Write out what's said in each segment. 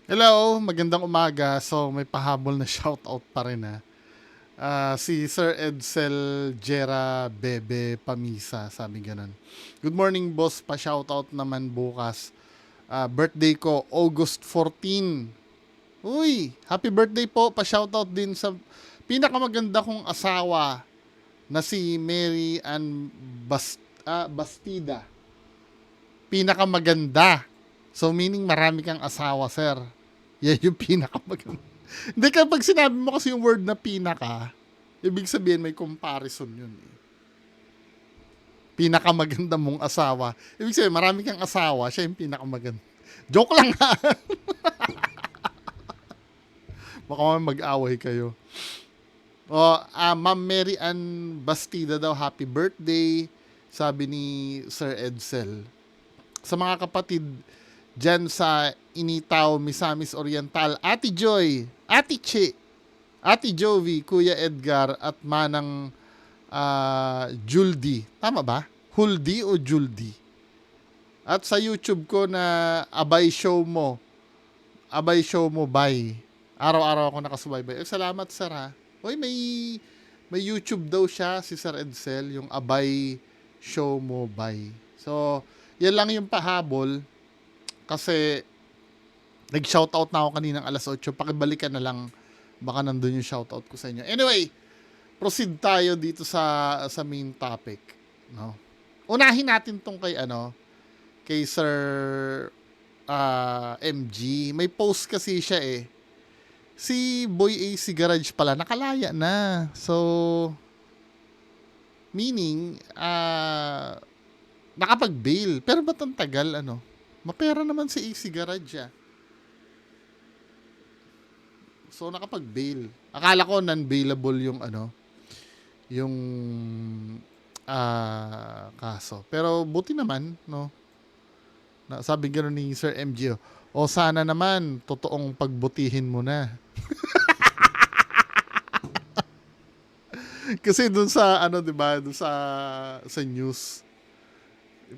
Hello, magandang umaga. So, may pahabol na shoutout pa rin ha. Si Sir Edsel Jera Bebe Pamisa, sabi ganun. Good morning, boss. Pa-shoutout naman bukas. Birthday ko, August 14. Uy, happy birthday po. Pa-shoutout din sa pinakamaganda kong asawa na si Mary Ann Bastida. Pinakamaganda. So, meaning marami kang asawa, sir. Yan yung pinakamaganda. Hindi, kapag sinabi mo kasi yung word na pinaka, ibig sabihin may comparison yun. Eh. Pinakamaganda mong asawa. Ibig sabihin, marami kang asawa, siya yung pinakamaganda. Joke lang ha. Baka mag-away kayo. Ma'am Mary Ann Bastida daw, happy birthday. Sabi ni Sir Edsel. Sa mga kapatid dyan sa Initaw, Misamis Oriental, Ate Joy, Ate Che, Ate Jovi, Kuya Edgar, at Manang Juldi. Tama ba? Huldi o Juldi? At sa YouTube ko na Abay Show Mo, bye. Araw-araw ako nakasubaybay. Salamat, sir ha. Uy, may YouTube daw siya, si Sir Edsel, yung Abay Show Mo, bye. So, yan lang yung pahabol. Kasi, nag-shoutout na ako kaninang alas 8. Pakibalikan na lang. Baka nandun yung shoutout ko sa inyo. Anyway, proceed tayo dito sa main topic, no. Unahin natin tong kay Sir MG. May post kasi siya eh. Si Boy AC Garage pala nakalaya na. So meaning nakapag-bail. Pero ba't ang tagal Mapera naman si AC Garage ah. So nakapag-bail. Akala ko non-bailable yung kaso. Pero buti naman, no? Sabi gano'n ni Sir MG, o sana naman, totoong pagbutihin mo na. Kasi dun sa, di ba, dun sa news,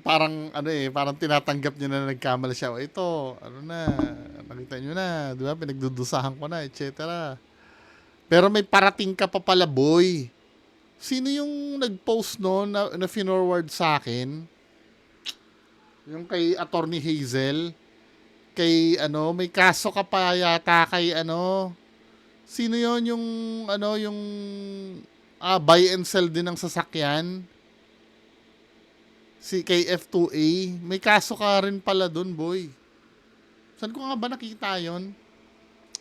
parang, parang tinatanggap niya na nagkamali siya. O ito, nakita niyo na, di ba, pinagdudusahan ko na, etc. Pero may parating ka pa pala, boy. Sino yung nag-post no na finorward sa akin? Yung kay Attorney Hazel, kay may kaso ka pa yata kay sino yon yung yung buy and sell din ng sasakyan, si kay F2A, may kaso ka rin pala dun, boy. Saan ko nga ba nakita yon?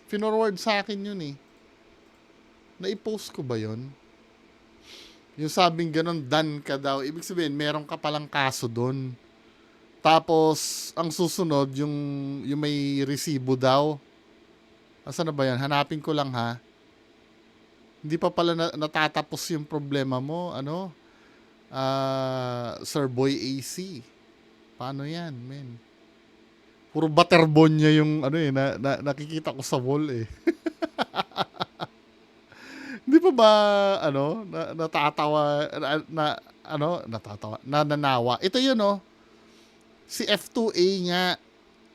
Finorward sa akin yun eh. Na-post ko ba yon? Yung sabing ganun, done ka daw. Ibig sabihin, meron ka palang kaso dun. Tapos, ang susunod, yung may resibo daw. Asa na ba yan? Hanapin ko lang ha. Hindi pa pala natatapos yung problema mo. Sir Boy AC. Paano yan, men? Puro butterbonya yung nakikita ko sa wall eh. Hindi pa ba, natatawa, nananawa. Ito yun, si F2A nga,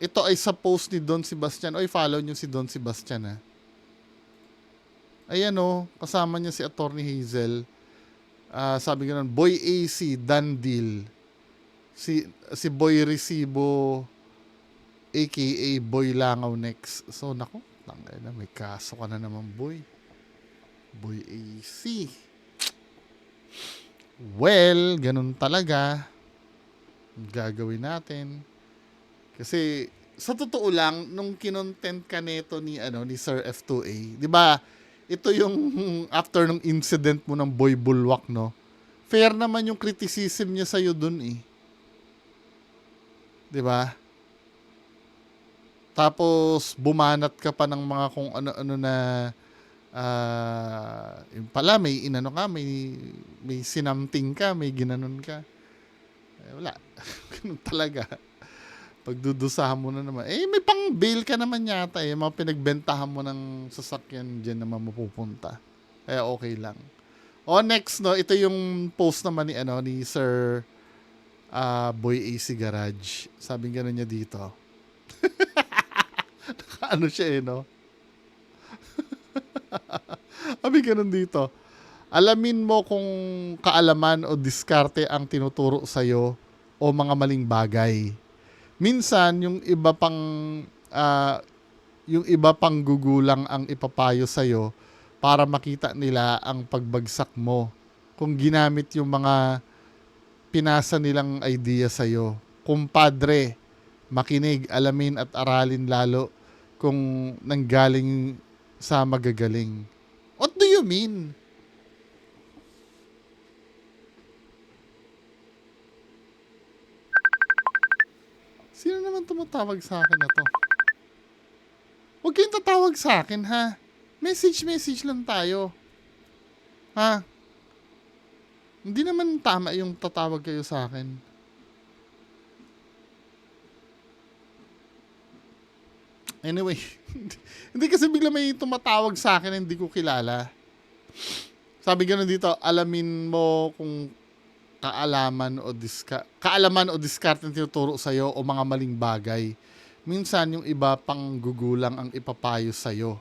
ito ay sa post ni Don Sebastian. Oy, follow nyo si Don Sebastian ha. Ayan kasama niya si Attorney Hazel. Sabi nga nun, Boy AC, done deal. Si Boy Resibo, aka Boy Langaw next. So, nako, may kaso ka na naman, boy. Boy AC. Well, ganun talaga. Gagawin natin. Kasi sa totoo lang nung kinontent ka nito ni Sir F2A, 'di ba? Ito yung after ng incident mo ng Boy Bulwak, no? Fair naman yung criticism niya sa iyo dun eh. 'Di ba? Tapos bumanat ka pa ng mga kung ano-ano na yung pala may may sinamting ka, may ginanon ka. Wala. Ganun talaga. Pagdudusahan mo na naman. May pang bail ka naman yata eh. Mga pinagbentahan mo ng sasakyan dyan naman mapupunta. Kaya okay lang. Next, no, ito yung post naman ni Sir Boy AC Garage. Sabi gano'n niya dito. ano siya eh, no? Sabi ganun dito. Alamin mo kung kaalaman o diskarte ang tinuturo sa'yo o mga maling bagay. Minsan, ah, yung iba pang gugulang ang ipapayo sa'yo para makita nila ang pagbagsak mo. Kung ginamit yung mga pinasa nilang idea sa'yo. Kumpadre, makinig, alamin at aralin lalo kung nanggaling sa magagaling. What do you mean? Sino naman tumatawag sa akin na to? Huwag kayong tatawag sa akin, ha? Message lang tayo. Ha? Hindi naman tama yung tatawag kayo sa akin. Anyway, hindi kasi bigla may tumatawag sa akin na hindi ko kilala. Sabi gano'n dito, alamin mo kung kaalaman o diskarte ang tinuturo sa'yo o mga maling bagay. Minsan yung iba pang gugulang ang ipapayo sa'yo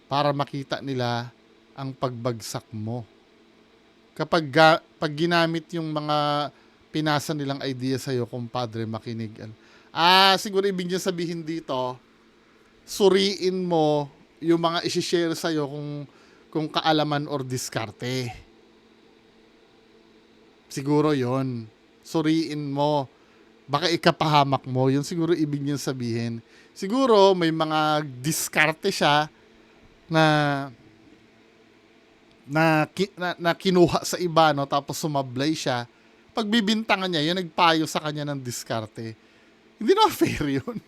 para makita nila ang pagbagsak mo. Pag ginamit yung mga pinasa nilang idea sa'yo, kumpadre, makinig. Siguro ibig niya sabihin dito, suriin mo yung mga isi-share sa'yo kung kaalaman or diskarte. Siguro yon. Suriin mo. Baka ikapahamak mo. Yun siguro ibig niyang sabihin. Siguro may mga diskarte siya na kinuha sa iba, no? Tapos sumablay siya. Pagbibintangan niya, yun nagpayo sa kanya ng diskarte. Hindi na fair yun.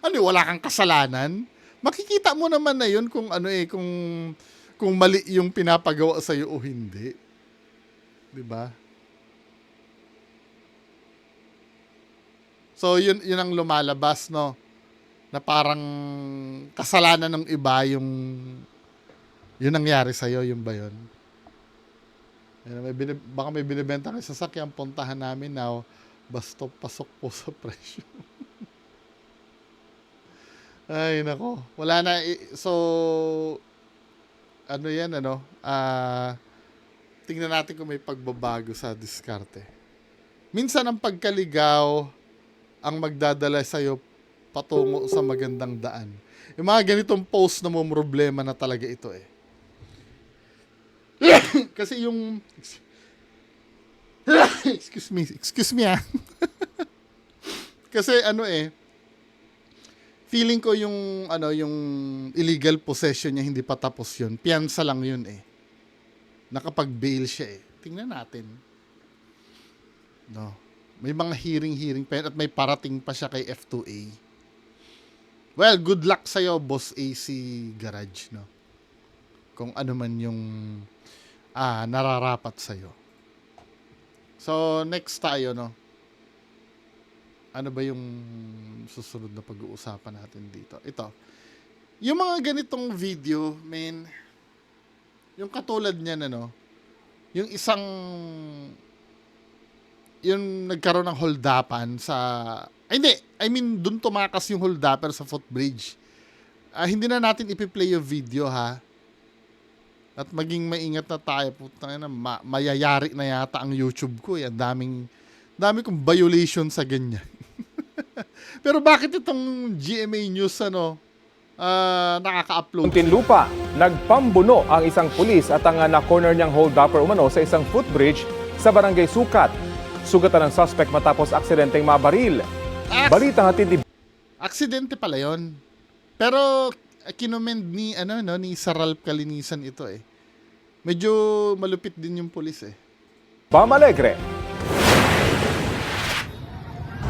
Wala kang kasalanan? Makikita mo naman na yun kung kung mali yung pinapagawa sa iyo o hindi. 'Di ba? So yun ang lumalabas, no, na parang kasalanan ng iba yung nangyari sa iyo, yun ba yun? Baka may binibenta ng sasakyan, puntahan namin now, basta pasok po sa presyo. Ay nako, wala na. So yan, tingnan natin kung may pagbabago sa diskarte. Minsan ang pagkaligaw ang magdadala sa'yo patungo sa magandang daan. Yung mga ganitong post na mo problema na talaga ito eh. Kasi yung excuse me kasi feeling ko yung illegal possession niya hindi pa tapos yun. Piyansa lang yun eh. Nakapag-bail siya eh. Tingnan natin. No. May mga hearing pa yun at may parating pa siya kay F2A. Well, good luck sa'yo, Boss AC Garage, no? Kung ano man yung nararapat sa'yo. So, next tayo, no? Ano ba yung susunod na pag-uusapan natin dito? Ito. Yung mga ganitong video, men, yung katulad niyan, yung isang, yung nagkaroon ng holdapan sa, dun tumakas yung holdapper sa footbridge. Hindi na natin ipi-play yung video, ha? At maging maingat na tayo. Putang ina, mayayari na yata ang YouTube ko. Dami kong violation sa ganyan. Pero bakit itong GMA News, nakaka-upload? Muntinlupa, nagpambuno ang isang pulis at ang na-corner niyang hold-upper umano sa isang footbridge sa Barangay Sukat. Sugatan ng suspect matapos aksidenteng mabaril. Balitang hatid ni... Aksidente pala yon. Pero kinomend ni Saral Kalinisan ito eh. Medyo malupit din yung pulis eh. Bam Alegre.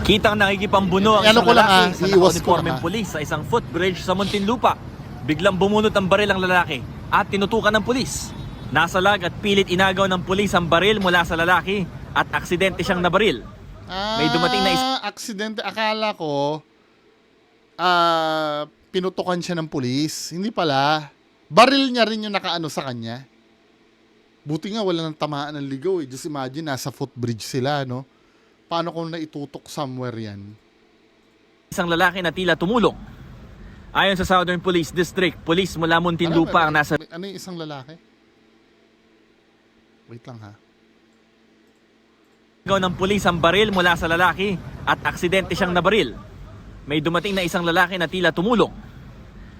Kitang nakikipambuno ang isang lalaki sa naka-uniformeng pulis sa isang footbridge sa Muntinlupa. Biglang bumunot ang baril ang lalaki at tinutukan ng pulis. Nasalag at pilit inagaw ng pulis ang baril mula sa lalaki at aksidente siyang nabaril. May dumating na aksidente. Akala ko pinutukan siya ng pulis. Hindi pala. Baril niya rin yung nakaano sa kanya. Buti nga wala nang tamaan ng ligaw eh. Just imagine, nasa footbridge sila, no? Paano kung naitutok somewhere yan? Isang lalaki na tila tumulong. Ayon sa Southern Police District, police mula Muntinlupa ang nasa Ano yung isang lalaki? Wait lang ha. ligaw ng pulis ang baril mula sa lalaki at aksidente siyang nabaril. May dumating na isang lalaki na tila tumulong.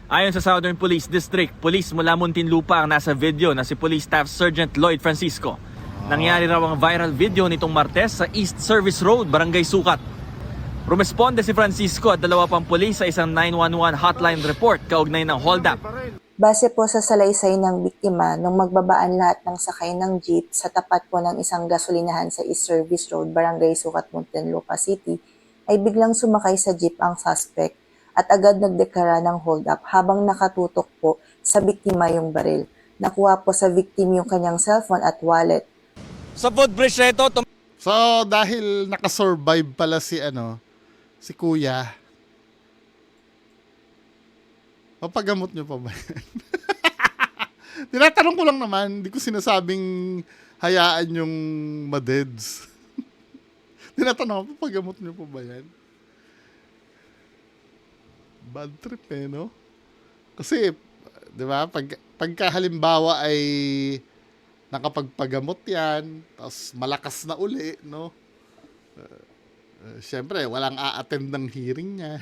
Ayon sa Southern Police District, police mula Muntinlupa ang nasa video na si Police Staff Sergeant Lloyd Francisco. Nangyari raw ang viral video nitong Martes sa East Service Road, Barangay Sukat. Rumesponde si Francisco at dalawa pang pulis sa isang 911 hotline report kaugnay ng hold-up. Base po sa salaysay ng biktima, nung magbabaan lahat ng sakay ng jeep sa tapat po ng isang gasolinahan sa East Service Road, Barangay Sukat, Muntinlupa City, ay biglang sumakay sa jeep ang suspect at agad nagdeklara ng hold-up habang nakatutok po sa biktima yung baril. Nakuha po sa victim yung kanyang cellphone at wallet. Sa footbridge na ito, So, dahil nakasurvive pala si Kuya, mapagamot nyo pa ba yan? Tinatanong ko lang naman, hindi ko sinasabing hayaan yung madeds. Tinatanong, mapagamot nyo pa ba yan? Bad trip no? Kasi, di ba, pagka halimbawa ay nakapagpagamot yan, tapos malakas na uli, no? Siyempre, walang a-attend ng hearing niya.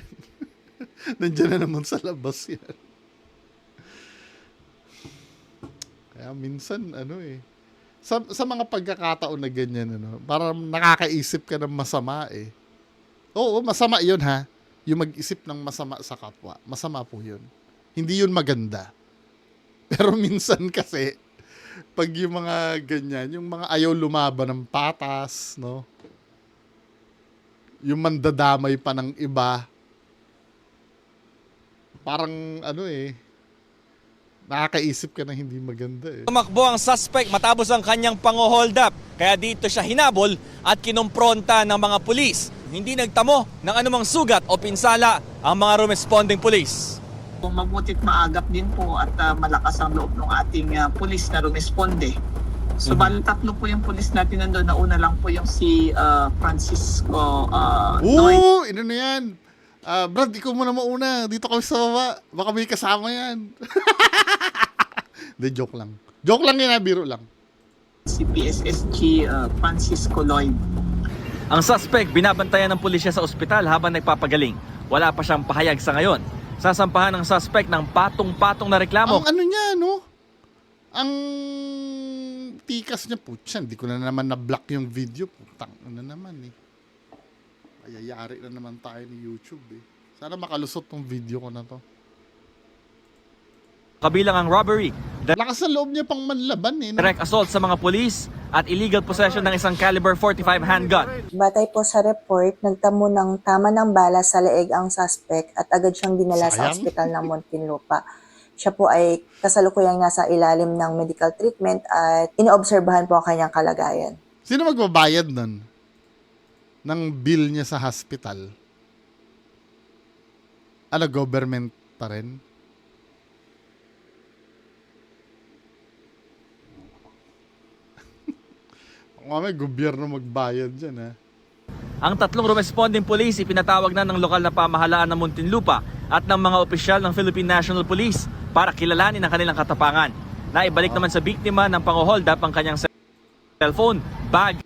Nandiyan na naman sa labas yan. Kaya minsan, sa mga pagkakataon na ganyan, parang nakakaisip ka ng masama eh. Oo, masama yun ha. Yung mag-isip ng masama sa kapwa. Masama po yun. Hindi yun maganda. Pero minsan kasi, pag yung mga ganyan, yung mga ayaw lumaban ng patas, no? Yung mandadamay pa ng iba, parang nakakaisip ka na hindi maganda eh. tumakbo ang suspect matapos ang kanyang pang-hold up. Kaya dito siya hinabol at kinumpronta ng mga pulis. Hindi nagtamo ng anumang sugat o pinsala ang mga rumesponding pulis. Mabutit maagap din po at malakas ang loob ng ating pulis na rumesponde. So, bali tatlo po yung pulis natin nandun. Nauna lang po yung si Francisco Noy. Ino na yan. Brad, ikaw muna mauna. Dito kami sa baba. Baka may kasama yan. Hindi, joke lang. Joke lang yan, biro lang. Si PSSG Francisco Lloyd. Ang suspect binabantayan ng pulisya sa ospital habang nagpapagaling. Wala pa siyang pahayag sa ngayon. Sasampahan ng suspect ng patong-patong na reklamo. Ang niya, no? Ang tikas niya, putya, hindi ko na naman na-block yung video. Putang, naman eh. Ayayari na naman tayo ni YouTube eh. Sana makalusot tong video ko na to. Kabilang ang robbery, Lakas ng loob niya pang manlaban eh. No? direct assault sa mga pulis at illegal possession ng isang caliber 45 handgun. Batay po sa report, nagtamo ng tama ng bala sa leeg ang suspect at agad siyang dinala sa Sayang. ospital ng Muntinlupa. Siya po ay kasalukuyang nasa ilalim ng medical treatment at inoobserbahan po ang kanyang kalagayan. Sino magbabayad nun? Ng bill niya sa hospital? Government pa rin? May gobyerno magbayad dyan ha. Ang tatlong rumesponding police ipinatawag na ng lokal na pamahalaan ng Muntinlupa at ng mga opisyal ng Philippine National Police para kilalanin ang kanilang katapangan. Naibalik naman sa biktima ng pang-hold up ang kanyang cellphone, bag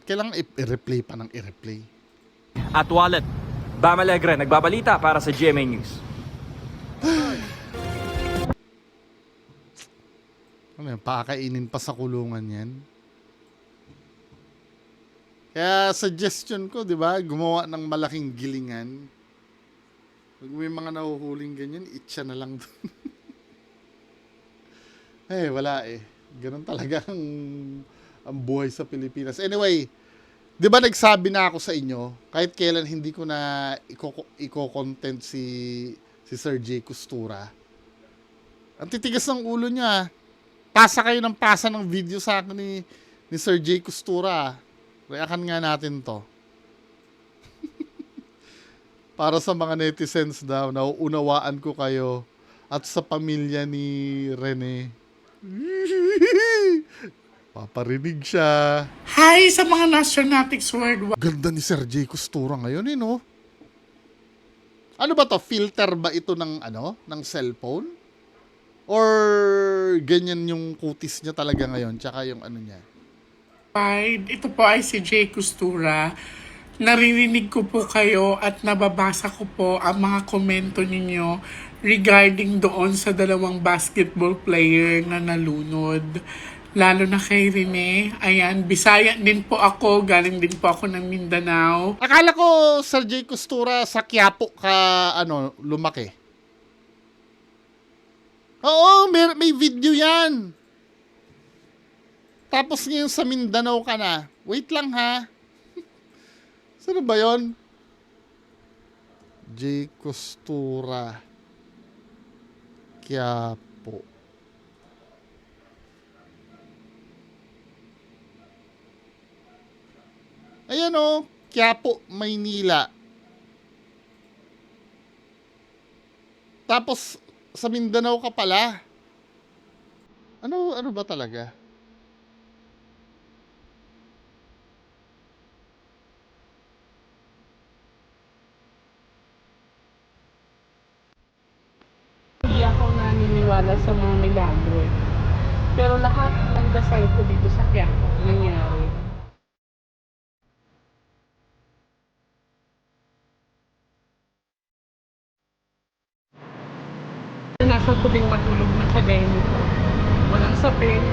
Kailangan i-replay pa ng i-replay. at wallet. Bam Alegre, nagbabalita para sa GMA News. Pakakainin pa sa kulungan yan. Kaya suggestion ko, di ba, gumawa ng malaking gilingan. Pag may mga nahuhuling ganyan, itcha na lang doon. Wala eh. Ganun talaga ang buhay sa Pilipinas. Anyway, di ba nagsabi na ako sa inyo, kahit kailan hindi ko na i-content si Sir J. Costura. Ang titigas ng ulo niya. Pasa kayo ng pasa ng video sa akin ni Sir J. Costura. Reakan nga natin to. Para sa mga netizens daw, nauunawaan ko kayo at sa pamilya ni Rene. Paparinig siya. Hi sa mga Nationatics Worldwide. Ganda ni Sir J. Costura ngayon no? Ano ba to? Filter ba ito ng ano? Ng cellphone? Or ganyan yung kutis niya talaga ngayon? Tsaka yung ano niya? Ito po ay si Jay Costura. Naririnig ko po kayo at nababasa ko po ang mga komento ninyo regarding doon sa dalawang basketball player na nalunod. Lalo na kay Rene. Ayan, Bisaya din po ako. Galing din po ako ng Mindanao. Akala ko, Sir Jay Costura, sa Quiapo ka, ano, lumaki. Oo, may video yan. Tapos ngayon sa Mindanao ka na. Wait lang ha. Saan ba yun? Jay Costura. Quiapo. Ayan o, Quiapo, Maynila. Tapos, sa Mindanao ka pala. Ano ba talaga? Hindi ako naniniwala sa mga milagro. Pero lahat ng dasal ko dito sa Quiapo nangyari. Nasa tubing matulog na kagaya nito. Walang sapin,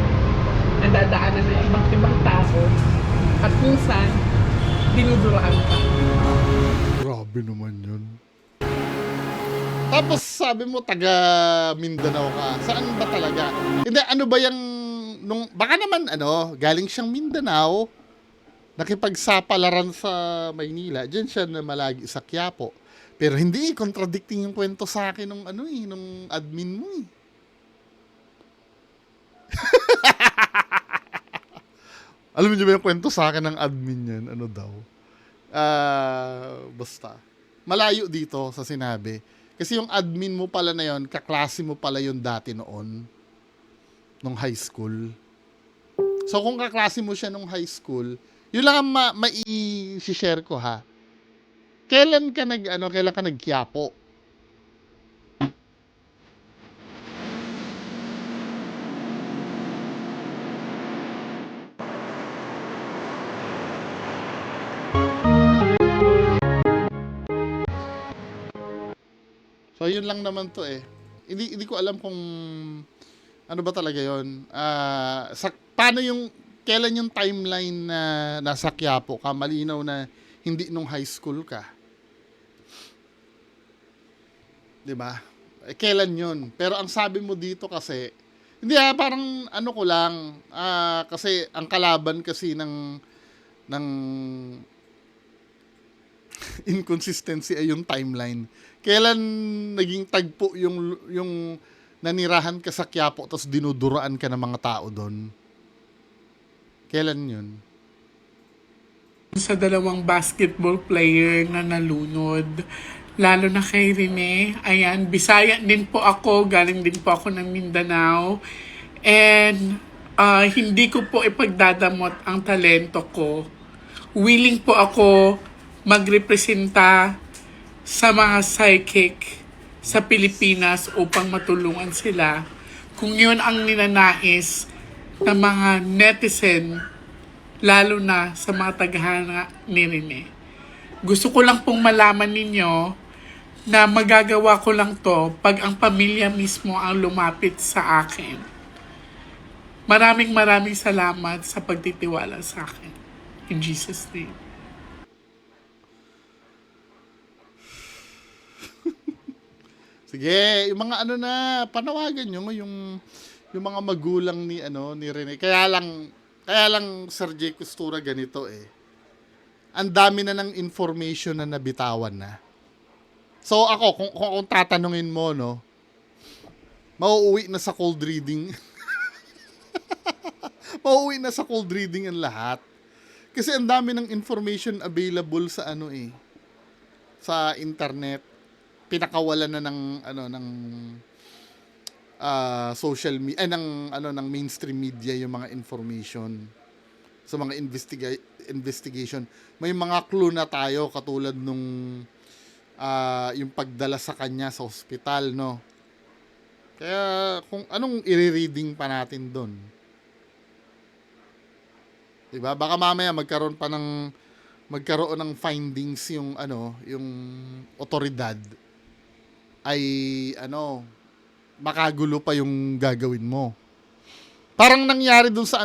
nadadaanan ng ibang tao, at minsan, dinuduraan ka. Grabe naman yun. Tapos sabi mo taga Mindanao ka. Saan ba talaga? Hindi, ano ba yung baka naman galing siyang Mindanao, nakipagsapalaran sa Maynila. Diyan siya na malagi sa Quiapo. Pero hindi, contradicting yung kwento sa akin nung nung admin mo eh. Alam niyo ba yung kwento sa akin ng admin yan? Ano daw? Basta. Malayo dito sa sinabi. Kasi yung admin mo pala na yon, kaklase mo pala yun dati noon. Nung high school. So kung kaklase mo siya nung high school, yun lang ang mai-share ko ha. Kailan ka nag-Quiapo? So yun lang naman to eh. Hindi ko alam kung ano ba talaga yun. Paano kailan yung timeline na nasa Quiapo ka? Malinaw na hindi nung high school ka. 'Di ba? Kailan yun? Pero ang sabi mo dito kasi, hindi parang ko lang, kasi ang kalaban kasi ng inconsistency ay yung timeline. Kailan naging tagpo yung nanirahan ka sa Quiapo tapos dinuduraan ka ng mga tao doon? Kailan yun? Sa dalawang basketball player na nalunod, lalo na kay Rene. Ayan, Bisaya din po ako, galing din po ako ng Mindanao. And hindi ko po ipagdadamot ang talento ko. Willing po ako magrepresenta sa mga psychic sa Pilipinas upang matulungan sila kung yun ang ninanais ng mga netizen, lalo na sa mga tagahanga ni Rene. Gusto ko lang pong malaman ninyo na magagawa ko lang to pag ang pamilya mismo ang lumapit sa akin. Maraming salamat sa pagtitiwala sa akin. In Jesus' name. Sige, yung mga panawagan nyo yung mga magulang ni Rene. Kaya lang Sir Jay Costura ganito eh. Ang dami na ng information na nabitawan na. So ako, kung tatanungin mo, mauuwi na sa cold reading. Mauuwi na sa cold reading ang lahat. Kasi ang dami ng information available sa sa internet. Pinakawalan na ng social media, ng mainstream media yung mga information sa mga investigation. May mga clue na tayo katulad nung yung pagdala sa kanya sa ospital, no? Kaya kung anong i-reading pa natin doon? 'Di ba? Baka mamaya magkaroon ng findings yung yung otoridad ay makagulo pa yung gagawin mo. Parang nangyari dun sa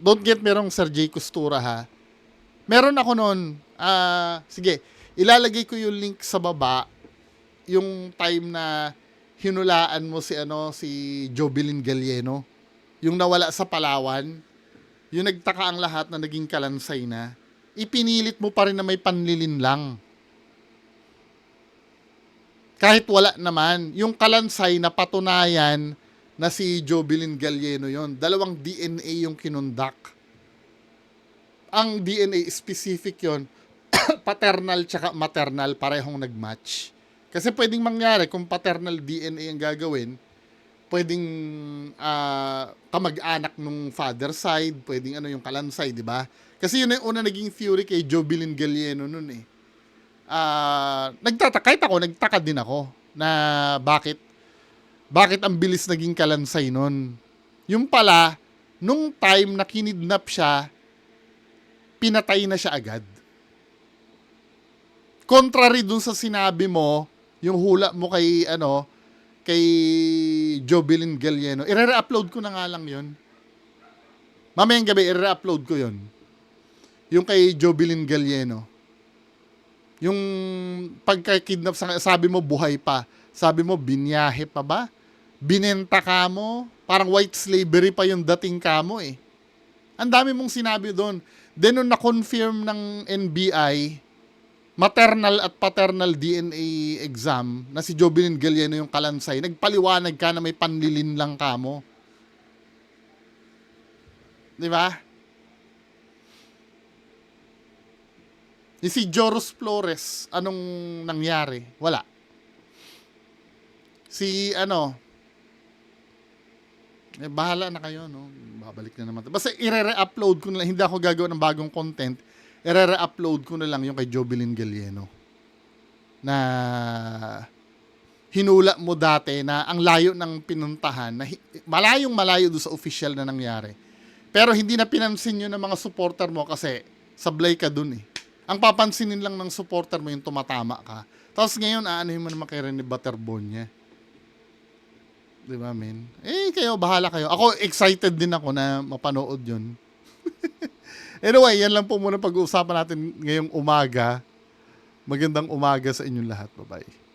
don't get me wrong, Sir J. Costura ha. Meron ako noon, sige, ilalagay ko yung link sa baba, yung time na hinulaan mo si Jobilin Galieno, yung nawala sa Palawan, yung nagtaka ang lahat na naging kalansay na, ipinilit mo pa rin na may panlilin lang. Kahit wala naman, yung kalansay na patunayan na si Jobilin Galieno yon, 2 DNA yung kinundak. Ang DNA specific yon, paternal tsaka maternal, parehong nagmatch. Kasi pwedeng mangyari kung paternal DNA ang gagawin, pwedeng kamag-anak nung father side, pwedeng yung kalansay, di ba? Kasi yun yung una naging theory kay Jobilin Galieno nun eh. Kahit ako, nagtaka din ako na bakit ang bilis naging kalansay nun. Yung pala, nung time na kinidnap siya, pinatay na siya agad. Contrary dun sa sinabi mo, yung hula mo kay Jobilin Galieno, i-re-upload ko na nga lang yun. Mamayang gabi, i-re-upload ko yun. Yung kay Jobilin Galieno. Yung pagka-kidnap, sabi mo buhay pa. Sabi mo, binyahe pa ba? Binenta ka mo? Parang white slavery pa yung dating ka mo eh. Ang dami mong sinabi doon. Then nung na-confirm ng NBI, maternal at paternal DNA exam na si Jobilin Galieno yung kalansay, nagpaliwanag ka na may panlilin lang ka mo. Di ba? Si Joros Flores, anong nangyari? Wala. Bahala na kayo, no? Babalik na naman. Basta i-re-upload ko na lang. Hindi ako gagawa ng bagong content. I-re-upload ko na lang yung kay Jobilin Galieno. Na hinula mo dati na ang layo ng pinuntahan, na malayong-malayo doon sa official na nangyari. Pero hindi na pinansin yun ng mga supporter mo kasi sablay ka dun eh. Ang papansinin lang ng supporter mo yung tumatama ka. Tapos ngayon, aanuhin mo naman kay Rene Baterbonia. Di ba, men? Kayo, bahala kayo. Ako, excited din ako na mapanood yun. Anyway, yan lang po muna pag-uusapan natin ngayong umaga. Magandang umaga sa inyong lahat. Bye-bye.